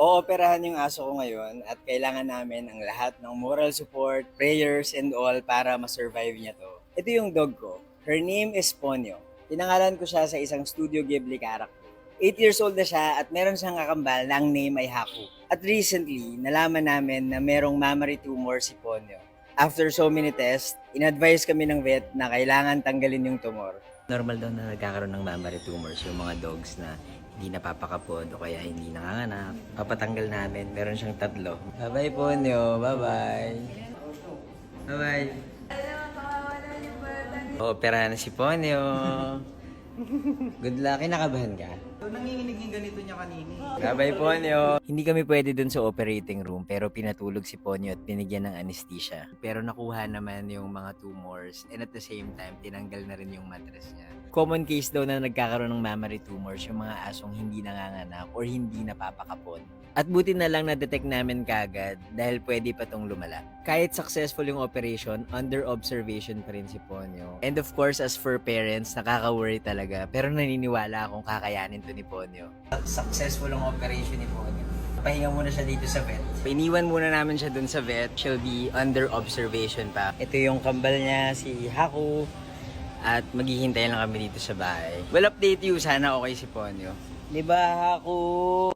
Ooperahan yung aso ko ngayon at kailangan namin ang lahat ng moral support, prayers, and all para ma-survive niya to. Ito yung dog ko. Her name is Ponyo. Pinangalan ko siya sa isang Studio Ghibli character. 8 years old na siya at meron siyang kakambal na ang name ay Haku. At recently, nalaman namin na merong mammary tumor si Ponyo. After so many tests, in-advise kami ng vet na kailangan tanggalin yung tumor. Normal daw na nagkakaroon ng mammary tumors yung mga dogs na hindi napapakapod o kaya hindi nanganganak. Papatanggal namin. Meron siyang 3. Bye-bye, Ponyo. Bye-bye. Bye-bye. Opera na si Ponyo. Good luck. Kinakabahan ka? Nanginginig yung ganito niya kanina. Bye-bye, Ponyo. Hindi kami pwede dun sa operating room pero pinatulog si Ponyo at binigyan ng anesthesia. Pero nakuha naman yung mga tumors and at the same time, tinanggal na rin yung mattress niya. Common case daw na nagkakaroon ng mammary tumors yung mga asong hindi nanganganak or hindi napapakapon. At buti na lang na-detect namin kagad dahil pwede pa tong lumala. Kahit successful yung operation, under observation pa rin si Ponyo. And of course, as for parents, nakaka-worry talaga. Pero naniniwala akong kakayanin to ni Ponyo. Successful ang operation ni Ponyo. Pahinga muna siya dito sa vet. Iniwan muna namin siya dun sa vet. She'll be under observation pa. Ito yung kambal niya, si Haku. At maghihintay lang kami dito sa bahay. Well, update you. Sana okay si Ponyo. Diba, Haku?